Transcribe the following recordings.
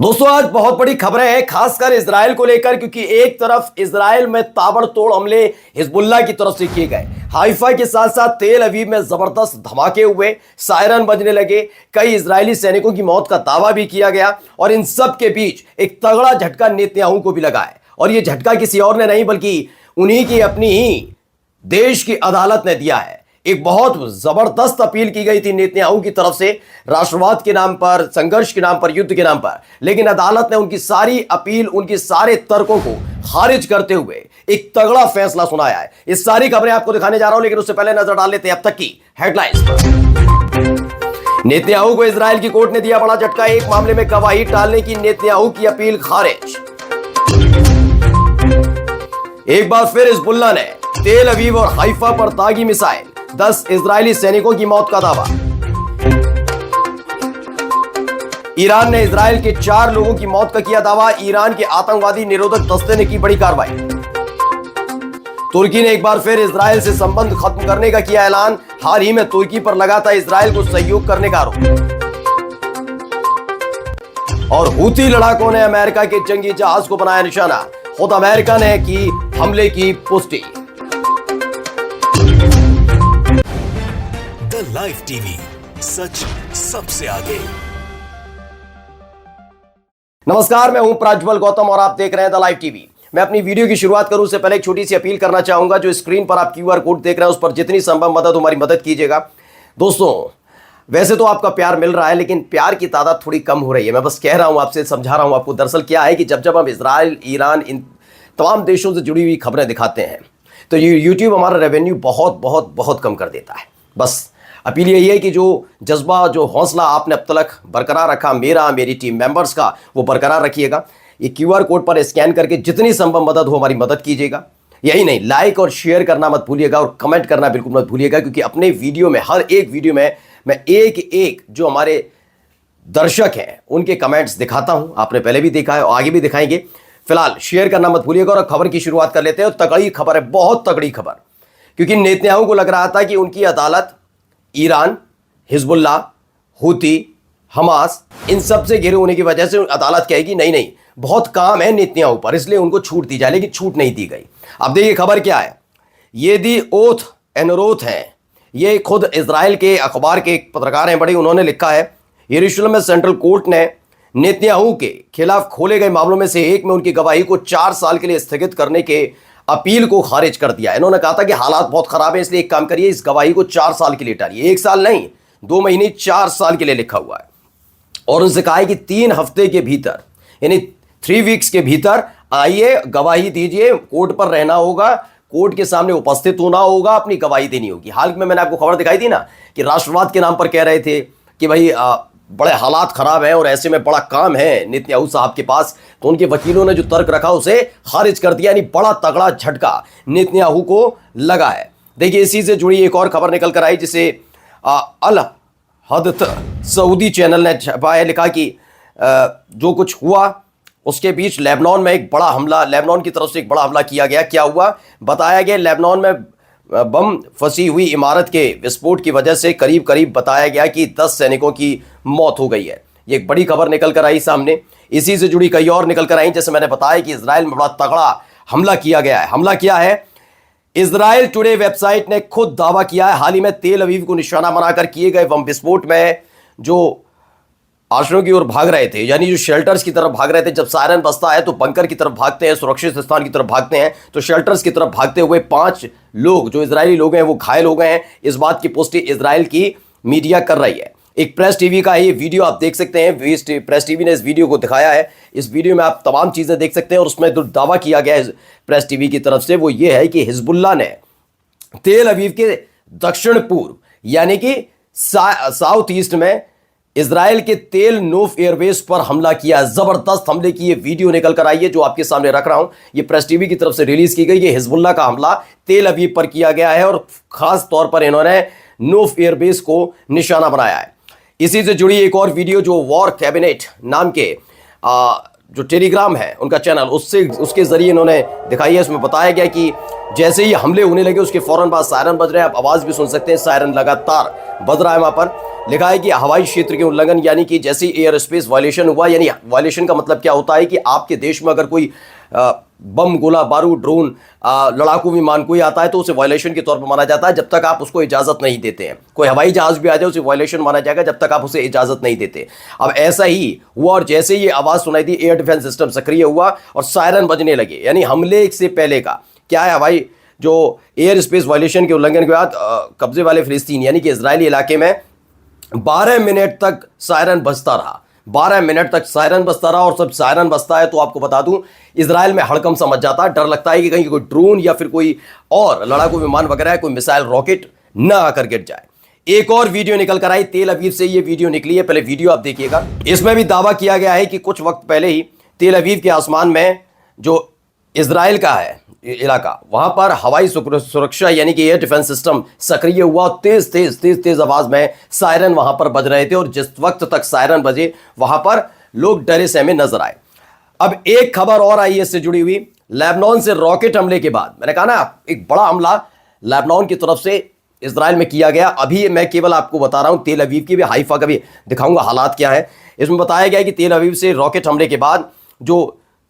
दोस्तों आज बहुत बड़ी खबरें हैं खासकर इजराइल को लेकर, क्योंकि एक तरफ इजराइल में ताबड़तोड़ हमले हिजबुल्लाह की तरफ से किए गए, हाइफा के साथ साथ तेल अवीव में जबरदस्त धमाके हुए, सायरन बजने लगे, कई इजरायली सैनिकों की मौत का दावा भी किया गया और इन सब के बीच एक तगड़ा झटका नेतन्याहू को भी लगा है। और यह झटका किसी और ने नहीं बल्कि उन्हीं की अपनी ही देश की अदालत ने दिया है। एक बहुत जबरदस्त अपील की गई थी नेतन्याहू की तरफ से राष्ट्रवाद के नाम पर, संघर्ष के नाम पर, युद्ध के नाम पर, लेकिन अदालत ने उनकी सारी अपील, उनके सारे तर्कों को खारिज करते हुए एक तगड़ा फैसला सुनाया है। इस सारी खबरें आपको दिखाने जा रहा हूं, लेकिन उससे पहले नजर डाल लेते हैं अब तक की हेडलाइंस पर। नेतन्याहू को इजराइल की कोर्ट ने दिया बड़ा झटका, एक मामले में गवाही टालने की नेतन्याहू की अपील खारिज। एक बार फिर हिजबुल्लाह ने तेल अवीव और हाइफा पर दागी मिसाइल, 10 इजरायली सैनिकों की मौत का दावा। ईरान ने इजराइल के 4 लोगों की मौत का किया दावा, ईरान के आतंकवादी निरोधक दस्ते ने की बड़ी कार्रवाई। तुर्की ने एक बार फिर इजराइल से संबंध खत्म करने का किया ऐलान, हाल ही में तुर्की पर लगा था इजराइल को सहयोग करने का आरोप। और हूती लड़ाकों ने अमेरिका के जंगी जहाज को बनाया निशाना, खुद अमेरिका ने की हमले की पुष्टि। लाइव टीवी, सच सबसे आगे। नमस्कार, मैं हूं प्रज्वल गौतम और आप देख रहे हैं द लाइव टीवी। मैं अपनी वीडियो की शुरुआत करूं उससे पहले एक छोटी सी अपील करना चाहूंगा। जो स्क्रीन पर आप क्यूआर कोड देख रहे हैं उस पर जितनी संभव मदद हमारी मदद कीजिएगा। दोस्तों वैसे तो आपका प्यार मिल रहा है, लेकिन प्यार की तादाद थोड़ी कम हो रही है। मैं बस कह रहा हूं, आपसे समझा रहा हूं आपको। दरअसल क्या है कि जब हम इजराइल, ईरान, इन तमाम देशों से जुड़ी हुई खबरें दिखाते हैं तो यूट्यूब हमारा रेवेन्यू बहुत बहुत बहुत कम कर देता है। बस अपील यही है कि जो जज्बा, जो हौसला आपने अब तक बरकरार रखा, मेरा, मेरी टीम मेंबर्स का, वो बरकरार रखिएगा। ये क्यूआर कोड पर स्कैन करके जितनी संभव मदद हो हमारी मदद कीजिएगा। यही नहीं, लाइक और शेयर करना मत भूलिएगा और कमेंट करना बिल्कुल मत भूलिएगा, क्योंकि अपने वीडियो में, हर एक वीडियो में मैं एक एक जो हमारे दर्शक हैं उनके कमेंट्स दिखाता हूं। आपने पहले भी देखा है और आगे भी दिखाएंगे। फिलहाल शेयर करना मत भूलिएगा और खबर की शुरुआत कर लेते हैं। तगड़ी खबर है, बहुत तगड़ी खबर, क्योंकि नेतन्याहू को लग रहा था कि उनकी अदालत ईरान, हिजबुल्लाह, हूती, हमास, इन सब से घिरे होने की वजह से अदालत कहेगी नहीं नहीं बहुत काम है नेतन्याहू पर, इसलिए उनको छूट दी जाए, लेकिन छूट नहीं दी गई। अब देखिए खबर क्या है। ये दी ओथ एनरोथ है, ये खुद इजराइल के अखबार के एक पत्रकार हैं बड़े, उन्होंने लिखा है यरूशलेम में सेंट्रल कोर्ट ने नेतन्याहू के खिलाफ खोले गए मामलों में से एक में उनकी गवाही को 4 साल के लिए स्थगित करने के अपील को खारिज कर दिया। इन्होंने कहा था कि हालात बहुत खराब है, इसलिए एक काम करिए, इस गवाही को 4 साल के लिए टालिए। 1 साल नहीं, 2 महीने, 4 साल के लिए लिखा हुआ है। और उनसे कहा है कि 3 हफ्ते के भीतर, यानी 3 वीक्स के भीतर आइए, गवाही दीजिए, कोर्ट पर रहना होगा, कोर्ट के सामने उपस्थित होना होगा, अपनी गवाही देनी होगी। हाल में मैंने आपको खबर दिखाई थी ना कि राष्ट्रवाद के नाम पर कह रहे थे कि भाई बड़े हालात खराब हैं और ऐसे में बड़ा काम है नेतन्याहू साहब के पास, तो उनके वकीलों ने जो तर्क रखा उसे खारिज कर दिया। यानी बड़ा तगड़ा झटका नेतन्याहू को लगा है। देखिए इसी से जुड़ी एक और खबर निकल कर आई, जिसे अल हदथ सऊदी चैनल ने छपाया, लिखा कि जो कुछ हुआ उसके बीच लेबनान में एक बड़ा हमला, लेबनान की तरफ से एक बड़ा हमला किया गया। क्या हुआ बताया गया, लेबनान में बम फंसी हुई इमारत के विस्फोट की वजह से करीब करीब बताया गया कि 10 सैनिकों की मौत हो गई है। ये एक बड़ी खबर निकल कर आई सामने। इसी से जुड़ी कई और निकल कर आई, जैसे मैंने बताया कि इजराइल में बड़ा तगड़ा हमला किया गया है। हमला किया है, इजराइल टुडे वेबसाइट ने खुद दावा किया है, हाल ही में तेल अवीव को निशाना बनाकर किए गए बम विस्फोट में जो आश्रयों की ओर भाग रहे थे, यानी जो शेल्टर्स की तरफ भाग रहे थे, जब सायरन बजता है तो बंकर की तरफ भागते हैं, सुरक्षित स्थान की तरफ भागते हैं, तो शेल्टर्स की तरफ भागते हुए 5 लोग जो इजरायली लोग हैं वो घायल हो गए हैं। इस बात की पुष्टि इजराइल की मीडिया कर रही है। एक प्रेस टीवी का ये वीडियो आप देख सकते हैं, प्रेस टीवी ने इस वीडियो को दिखाया है। इस वीडियो में आप तमाम चीजें देख सकते हैं और उसमें जो दावा किया गया है प्रेस टीवी की तरफ से वो ये है कि हिजबुल्लाह ने तेल अवीव के दक्षिण पूर्व यानी कि साउथ ईस्ट में इजराइल के तेल नोफ एयरबेस पर हमला किया। जबरदस्त हमले की ये वीडियो निकल कर आई है जो आपके सामने रख रहा हूं। ये प्रेस टीवी की तरफ से रिलीज की गई। ये हिजबुल्लाह का हमला तेल अवीव पर किया गया है और खास तौर पर इन्होंने नोफ एयरबेस को निशाना बनाया है। इसी से जुड़ी एक और वीडियो जो वॉर कैबिनेट नाम के जो टेलीग्राम है उनका चैनल, उसके जरिए इन्होंने दिखाई है। उसमें बताया गया कि जैसे ही हमले होने लगे उसके फौरन बाद सायरन बज रहे हैं। आप आवाज भी सुन सकते हैं, सायरन लगातार बज रहा है। वहां पर लिखा है कि हवाई क्षेत्र के उल्लंघन, यानी कि जैसे एयर स्पेस वायलेशन हुआ, यानी वायलेशन का मतलब क्या होता है कि आपके देश में अगर कोई बम, गोला बारूद, ड्रोन, लड़ाकू विमान कोई आता है तो उसे वायलेशन के तौर पर माना जाता है जब तक आप उसको इजाजत नहीं देते हैं। कोई हवाई जहाज भी आ जाए उसे वायलेशन माना जाएगा जब तक आप उसे इजाजत नहीं देते। अब ऐसा ही हुआ और जैसे ये आवाज सुनाई दी, एयर डिफेंस सिस्टम सक्रिय हुआ और सायरन बजने लगे। यानी हमले से पहले का क्या है, हवाई जो एयर स्पेस वायलेशन के उल्लंघन के बाद कब्जे वाले फिलिस्तीन यानी कि इजरायली इलाके में 12 मिनट तक सायरन बजता रहा। 12 मिनट तक सायरन बजता रहा। और सब सायरन बजता है तो आपको बता दूं, इजराइल में हड़कंप समझ जाता है, डर लगता है कि कहीं कोई ड्रोन या फिर कोई और लड़ाकू विमान वगैरह, कोई मिसाइल रॉकेट ना आकर गिर जाए। एक और वीडियो निकल कर आई, तेल अवीव से ये वीडियो निकली है, पहले वीडियो आप देखिएगा। इसमें भी दावा किया गया है कि कुछ वक्त पहले ही तेल अवीव के आसमान में जो इजराइल का है इलाका, वहां पर हवाई सुरक्षा यानी कि एयर डिफेंस सिस्टम सक्रिय हुआ। तेज तेज तेज तेज आवाज में सायरन वहां पर बज रहे थे और जिस वक्त तक सायरन बजे वहां पर लोग डरे सहमे नजर आए। अब एक खबर और आई है इससे जुड़ी हुई, लेबनान से रॉकेट हमले के बाद, मैंने कहा ना एक बड़ा हमला लेबनान की तरफ से इजराइल में किया गया। अभी मैं केवल आपको बता रहा हूं, तेल अवीव की भी, हाइफा का भी दिखाऊंगा हालात क्या है। इसमें बताया गया कि तेल अवीव से रॉकेट हमले के बाद जो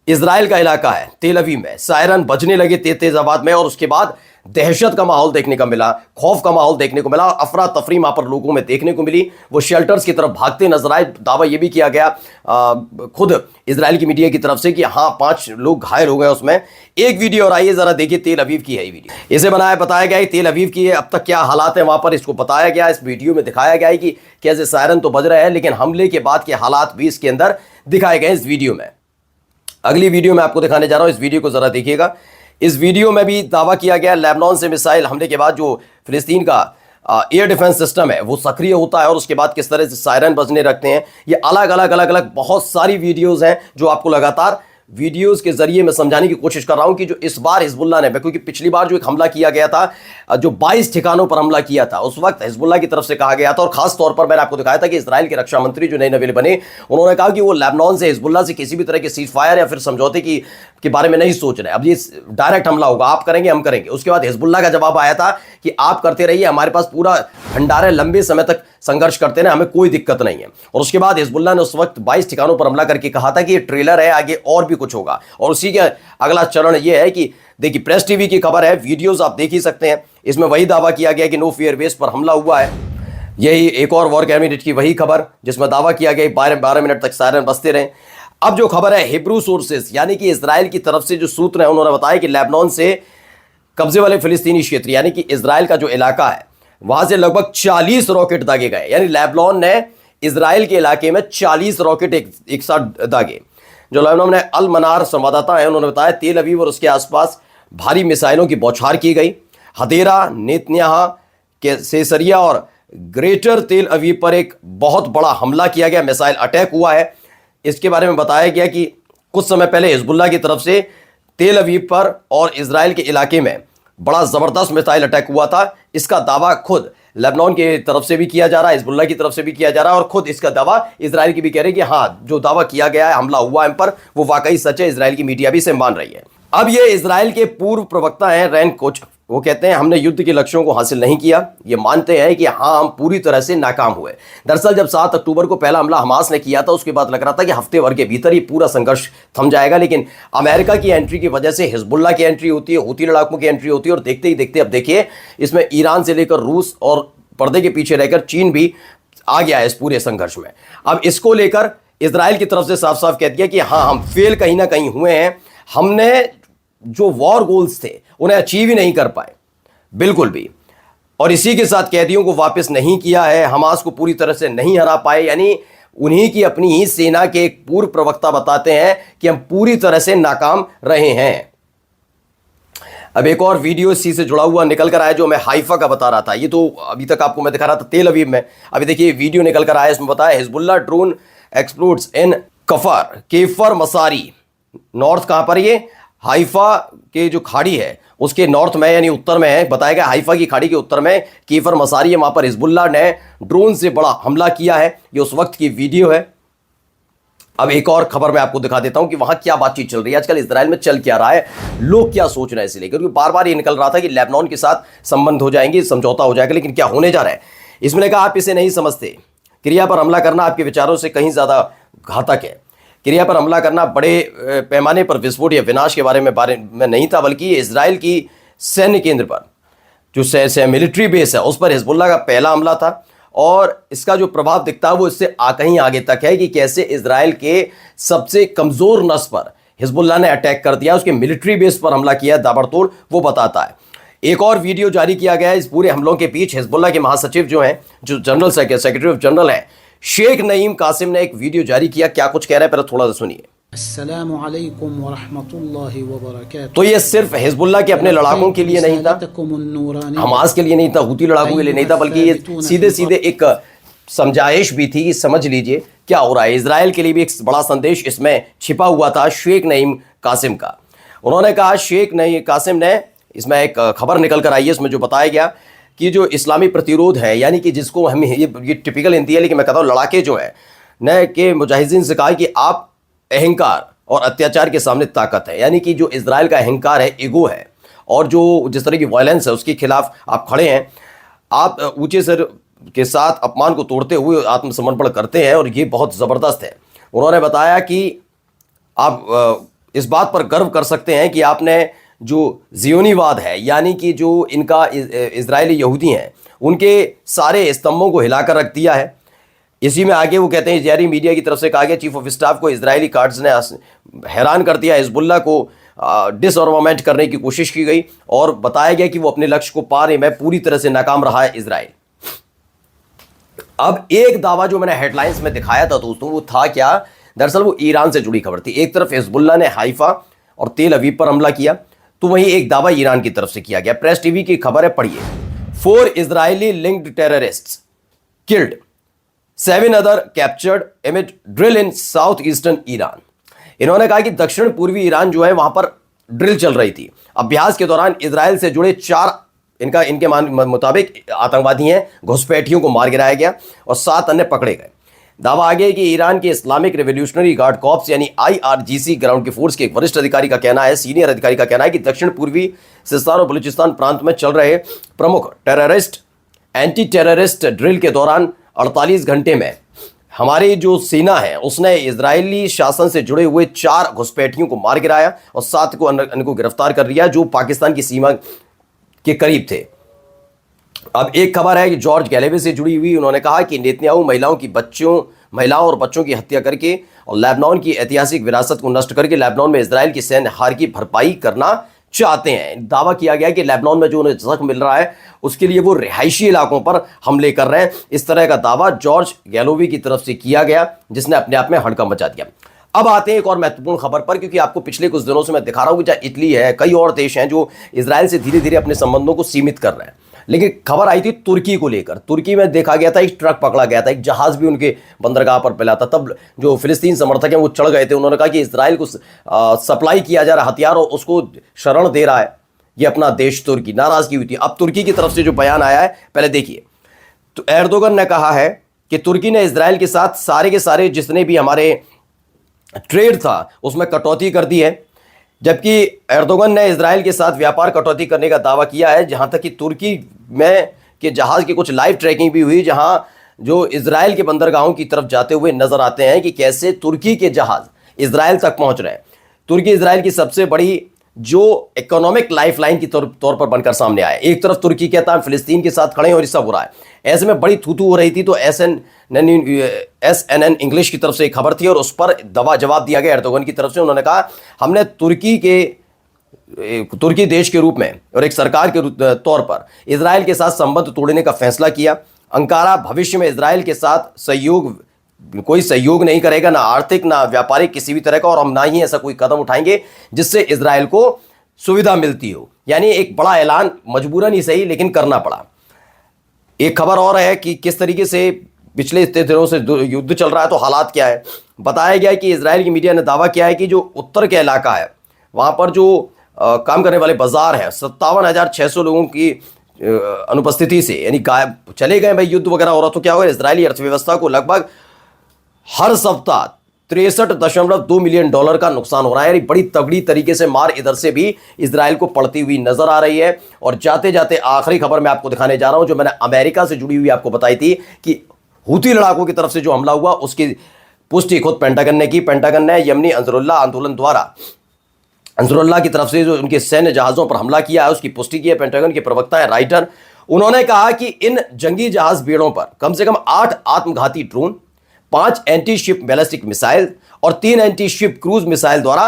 इजराइल का इलाका है तेल अवीव में सायरन बजने लगे तेज तेज आवाज में और उसके बाद दहशत का माहौल देखने का मिला, खौफ का माहौल देखने को मिला, अफरा तफरी वहां पर लोगों में देखने को मिली। वो शेल्टर्स की तरफ भागते नजर आए। दावा यह भी किया गया खुद इजराइल की मीडिया की तरफ से कि हाँ 5 लोग घायल हो गए उसमें। एक वीडियो और आइए जरा देखिए, तेल अवीव की है ये वीडियो। इसे बताया गया है तेल अवीव की अब तक क्या हालात है वहां पर, इसको बताया गया। इस वीडियो में दिखाया गया है कि कैसे सायरन तो बज रहे हैं लेकिन हमले के बाद के हालात भी इसके अंदर दिखाए गए इस वीडियो में। अगली वीडियो में आपको दिखाने जा रहा हूं, इस वीडियो को जरा देखिएगा। इस वीडियो में भी दावा किया गया लेबनान से मिसाइल हमले के बाद जो फिलिस्तीन का एयर डिफेंस सिस्टम है वो सक्रिय होता है और उसके बाद किस तरह से सायरन बजने रखते हैं। ये अलग अलग बहुत सारी वीडियोस हैं जो आपको लगातार वीडियोस के जरिए मैं समझाने की कोशिश कर रहा हूं कि जो इस बार हिजबुल्लाह ने, क्योंकि पिछली बार जो एक हमला किया गया था, जो 22 ठिकानों पर हमला किया था, उस वक्त हिजबुल्लाह की तरफ से कहा गया था और खास तौर पर मैंने आपको दिखाया था कि इजराइल के रक्षा मंत्री जो नए नवेले बने, उन्होंने कहा कि वो लेबनान से हिजबुल्लाह से किसी भी तरह के सीज फायर या फिर समझौते के बारे में नहीं सोच रहे। अब ये डायरेक्ट हमला होगा, आप करेंगे हम करेंगे। उसके बाद हिजबुल्लाह का जवाब आया था कि आप करते रहिए, हमारे पास पूरा भंडार है, लंबे समय तक संघर्ष करते हैं, हमें कोई दिक्कत नहीं है। और उसके बाद हिजबुल्लाह ने उस वक्त 22 ठिकानों पर हमला करके कहा था कि ये ट्रेलर है, आगे और भी कुछ होगा। और उसी का अगला चरण यह है कि देखिए प्रेस टीवी की खबर है, वीडियोस आप देख ही सकते हैं। इसमें वही दावा किया गया कि नो फियर बेस पर हमला हुआ है। यही एक और वॉर कैबिनेट की वही खबर जिसमें दावा किया गया 12 मिनट तक सायरन बजते रहे। अब जो खबर है हिब्रू सोर्सेस यानी कि इजराइल की तरफ से जो सूत्र है उन्होंने बताया कि लेबनान से कब्जे वाले फिलिस्तीनी क्षेत्र यानी कि इजराइल का जो इलाका है वहां से लगभग 40 रॉकेट दागे गए। यानी लेबनान ने इजराइल के इलाके में 40 रॉकेट एक साथ दागे। जो लेबनान में अल मनार संवाददाता है उन्होंने बताया तेल अवीव और उसके आसपास भारी मिसाइलों की बौछार की गई। हदेरा, नेतन्याह के सेसरिया और ग्रेटर तेल अवीव पर एक बहुत बड़ा हमला किया गया, मिसाइल अटैक हुआ है। इसके बारे में बताया गया कि कुछ समय पहले हिजबुल्लाह की तरफ से तेल अवीव पर और इजराइल के इलाके में बड़ा जबरदस्त मिसाइल अटैक हुआ था। इसका दावा खुद लेबनान की तरफ से भी किया जा रहा है, हिजबुल्लाह की तरफ से भी किया जा रहा है और खुद इसका दावा इजराइल की भी कह रहे हैं कि हाँ जो दावा किया गया है हमला हुआ इन पर वो वाकई सच है। इजराइल की मीडिया भी इसे मान रही है। अब ये इजराइल के पूर्व प्रवक्ता हैं रैन कोच, वो कहते हैं हमने युद्ध के लक्ष्यों को हासिल नहीं किया। ये मानते हैं कि हाँ हम पूरी तरह से नाकाम हुए। दरअसल जब 7 अक्टूबर को पहला हमला हमास ने किया था उसके बाद लग रहा था कि हफ्ते भर के भीतर ही पूरा संघर्ष थम जाएगा, लेकिन अमेरिका की एंट्री की वजह से हिजबुल्लाह की एंट्री होती है, हूती लड़ाकों की एंट्री होती है और देखते ही देखते अब देखिए इसमें ईरान से लेकर रूस और पर्दे के पीछे रहकर चीन भी आ गया है इस पूरे संघर्ष में। अब इसको लेकर इजराइल की तरफ से साफ साफ कह दिया कि हाँ हम फेल कहीं ना कहीं हुए हैं, हमने जो वॉर गोल्स थे उन्हें अचीव ही नहीं कर पाए बिल्कुल भी, और इसी के साथ कैदियों को वापस नहीं किया है, हमास को पूरी तरह से नहीं हरा पाए। यानी उन्हीं की अपनी ही सेना के एक पूर्व प्रवक्ता बताते हैं कि हम पूरी तरह से नाकाम रहे हैं। अब एक और वीडियो इसी से जुड़ा हुआ निकल कर आया जो मैं हाइफा का बता रहा था। ये तो अभी तक आपको मैं दिखा रहा था तेल अवीव में। अभी देखिए वीडियो निकल कर आया, इसमें बताया हिजबुल्लाह ड्रोन एक्सप्लोड्स इन केफर मसारी। नॉर्थ कहां पर, ये हाइफा के जो खाड़ी है उसके नॉर्थ में यानी उत्तर में है। बताया गया हाइफा की खाड़ी के उत्तर में केफर मसारी है, वहां पर हिजबुल्लाह ने ड्रोन से बड़ा हमला किया है। ये उस वक्त की वीडियो है। अब एक और खबर मैं आपको दिखा देता हूं कि वहां क्या बातचीत चल रही है आजकल, इजराइल में चल क्या रहा है, लोग क्या सोच रहे हैं इसलिए, क्योंकि बार बार ये निकल रहा था कि लेबनान के साथ संबंध हो जाएंगे, समझौता हो जाएगा, लेकिन क्या होने जा रहा है इसमें कहा आप इसे नहीं समझते। क्रिया पर हमला करना आपके विचारों से कहीं ज्यादा घातक है। क्रिया पर हमला करना बड़े पैमाने पर विस्फोट या विनाश के बारे में नहीं था, बल्कि ये इजराइल की सैन्य केंद्र पर जो मिलिट्री बेस है उस पर हिजबुल्लाह का पहला हमला था। और इसका जो प्रभाव दिखता है वो इससे कहीं आगे तक है कि कैसे इजराइल के सबसे कमजोर नस पर हिजबुल्लाह ने अटैक कर दिया, उसके मिलिट्री बेस पर हमला किया ताबड़तोड़, वो बताता है। एक और वीडियो जारी किया गया है इस पूरे हमलों के बीच। हिजबुल्लाह के महासचिव जो हैं, जो जनरल सेक्रेटरी ऑफ जनरल हैं, शेख नईम कासिम ने एक वीडियो जारी किया। क्या कुछ कह रहे हैं पहले थोड़ा सा सुनिए। अस्सलामु अलैकुम व रहमतुल्लाहि व बरकातुहू। तो ये सिर्फ हिजबुल्लाह के अपने लड़ाकों के लिए नहीं था, हमास के लिए नहीं था, हुती लड़ाकों के लिए नहीं था, बल्कि ये सीधे सीधे एक समझाइश भी थी कि समझ लीजिए क्या हो रहा है। इजराइल के लिए भी एक बड़ा संदेश इसमें छिपा हुआ था शेख नईम कासिम का। उन्होंने कहा, शेख नईम कासिम ने, इसमें एक खबर निकल कर आई है, इसमें जो बताया गया कि जो इस्लामी प्रतिरोध है, यानी कि जिसको हम ये टिपिकल हिंदी है, लेकिन मैं कहता हूँ लड़ाके जो है न के मुजाहिदीन से कहा कि आप अहंकार और अत्याचार के सामने ताकत है, यानी कि जो इजराइल का अहंकार है, ईगो है, और जो जिस तरह की वायलेंस है उसके खिलाफ आप खड़े हैं, आप ऊंचे सर के साथ अपमान को तोड़ते हुए आत्मसमर्पण करते हैं, और ये बहुत ज़बरदस्त है। उन्होंने बताया कि आप इस बात पर गर्व कर सकते हैं कि आपने जो जियोनीवाद है, यानी कि जो इनका इजरायली यहूदी हैं, उनके सारे स्तंभों को हिलाकर रख दिया है। इसी में आगे वो कहते हैं, इजरायली मीडिया की तरफ से कहा गया, चीफ ऑफ स्टाफ को इजरायली कार्ड्स ने हैरान कर दिया, हिजबुल्लाह को डिसऑर्नामेंट करने की कोशिश की गई और बताया गया कि वो अपने लक्ष्य को पाने में पूरी तरह से नाकाम रहा है इजराइल। अब एक दावा जो मैंने हेडलाइंस में दिखाया था दोस्तों, वो था क्या, दरअसल वो ईरान से जुड़ी खबर थी। एक तरफ हिजबुल्लाह ने हाइफा और तेल अवीव पर हमला किया, तो वहीं एक दावा ईरान की तरफ से किया गया। प्रेस टीवी की खबर है, पढ़िए। 4 Israeli linked terrorists killed, 7 other captured amid drill in south eastern Iran. इन्होंने कहा कि दक्षिण पूर्वी ईरान जो है वहां पर ड्रिल चल रही थी। अभ्यास के दौरान इजराइल से जुड़े 4 इनके मुताबिक आतंकवादी हैं, घुसपैठियों को मार गिराया गया और 7 अन्य पकड़े गए। दावा आगे कि ईरान के इस्लामिक रेवोल्यूशनरी गार्ड कॉर्प्स यानी IRGC ग्राउंड की फोर्स के एक वरिष्ठ अधिकारी का कहना है, सीनियर अधिकारी का कहना है कि दक्षिण पूर्वी सिस्तान और बलूचिस्तान प्रांत में चल रहे प्रमुख टेररिस्ट एंटी टेररिस्ट ड्रिल के दौरान 48 घंटे में हमारी जो सेना है उसने इजरायली शासन से जुड़े हुए 4 घुसपैठियों को मार गिराया और 7 को अन्य को गिरफ्तार कर लिया जो पाकिस्तान की सीमा के करीब थे। अब एक खबर है कि जॉर्ज गैलेवे से जुड़ी हुई। उन्होंने कहा कि नेतन्याहू महिलाओं और बच्चों की हत्या करके और लेबनान की ऐतिहासिक विरासत को नष्ट करके लेबनान में इजराइल की सैन्य हार की भरपाई करना चाहते हैं। दावा किया गया कि लेबनान में जो उन्हें जख्म मिल रहा है उसके लिए वो रिहायशी इलाकों पर हमले कर रहे हैं। इस तरह का दावा जॉर्ज गैलोवी की तरफ से किया गया, जिसने अपने आप में हड़कंप मचा दिया। अब आते हैं एक और महत्वपूर्ण खबर पर, क्योंकि आपको पिछले कुछ दिनों से मैं दिखा रहा हूं कि चाहे इटली है, कई और देश हैं जो इजराइल से धीरे धीरे अपने संबंधों को सीमित कर रहे हैं। लेकिन खबर आई थी तुर्की को लेकर। तुर्की में देखा गया था एक ट्रक पकड़ा गया था, एक जहाज भी उनके बंदरगाह पर मिला था। तब जो फिलिस्तीन समर्थक हैं वो चढ़ गए थे। उन्होंने कहा कि इजराइल को सप्लाई किया जा रहा हथियार और उसको शरण दे रहा है ये अपना देश तुर्की। नाराजगी हुई थी। अब तुर्की की तरफ से जो बयान आया है पहले देखिए। तो एर्दोगन ने कहा है कि तुर्की ने इजराइल के साथ सारे के सारे जितने भी हमारे ट्रेड था उसमें कटौती कर दी है, जबकि एर्दोगन ने इजराइल के साथ व्यापार कटौती करने का दावा किया है। जहां तक कि तुर्की में के जहाज की कुछ लाइव ट्रैकिंग भी हुई, जहां जो इजराइल के बंदरगाहों की तरफ जाते हुए नजर आते हैं कि कैसे तुर्की के जहाज इजराइल तक पहुंच रहे हैं। तुर्की इजराइल की सबसे बड़ी जो इकोनॉमिक लाइफलाइन की तौर पर बनकर सामने आया। एक तरफ तुर्की कहता है फिलिस्तीन के साथ खड़े हैं और ये सब हो रहा है। ऐसे में बड़ी थूथू हो रही थी। तो SNN इंग्लिश की तरफ से एक खबर थी और उस पर जवाब दिया गया एर्दोगन की तरफ से। उन्होंने कहा हमने तुर्की देश के रूप में और एक सरकार के तौर पर इजराइल के साथ संबंध तोड़ने का फैसला किया। अंकारा भविष्य में इजराइल के साथ कोई सहयोग नहीं करेगा, ना आर्थिक ना व्यापारिक किसी भी तरह का, और हम ना ही ऐसा कोई कदम उठाएंगे जिससे इजराइल को सुविधा मिलती हो। यानी एक बड़ा ऐलान मजबूरन ही सही लेकिन करना पड़ा। एक खबर और है कि किस तरीके से पिछले इतने दिनों से युद्ध चल रहा है, तो हालात क्या है। बताया गया है कि इजराइल की मीडिया ने दावा किया है कि जो उत्तर का इलाका है वहां पर जो काम करने वाले बाजार हैं 57,600 लोगों की अनुपस्थिति से यानी गायब चले गए। भाई युद्ध वगैरह हो रहा तो क्या होगा, इजरायली अर्थव्यवस्था को लगभग हर सप्ताह $63.2 मिलियन का नुकसान हो रहा है। बड़ी तगड़ी तरीके से मार इधर से भी इजराइल को पड़ती हुई नजर आ रही है। और जाते जाते आखिरी खबर मैं आपको दिखाने जा रहा हूं, जो मैंने अमेरिका से जुड़ी हुई आपको बताई थी कि हूती लड़ाकों की तरफ से जो हमला हुआ उसकी पुष्टि खुद पेंटागन ने की। पेंटागन ने यमनी अंसरुल्लाह आंदोलन द्वारा अंसरुल्लाह की तरफ से जो उनके सैन्य जहाज़ों पर हमला किया है उसकी पुष्टि की है। पेंटागन के प्रवक्ता है राइटर, उन्होंने कहा कि इन जंगी जहाज बेड़ों पर कम से कम 8 आत्मघाती drone, 5 anti ship ballistic missile और 3 एंटी शिप क्रूज मिसाइल द्वारा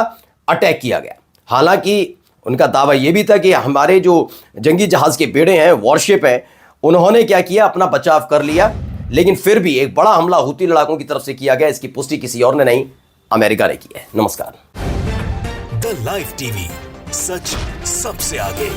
अटैक किया गया। हालांकि उनका दावा यह भी था कि हमारे जो जंगी जहाज के बेड़े हैं, वॉरशिप हैं, उन्होंने क्या किया, अपना बचाव कर लिया। लेकिन फिर भी एक बड़ा हमला हूती लड़ाकों की तरफ से किया गया। इसकी पुष्टि किसी और ने नहीं, अमेरिका ने की है। नमस्कार। द लाइव टीवी, सच सबसे आगे।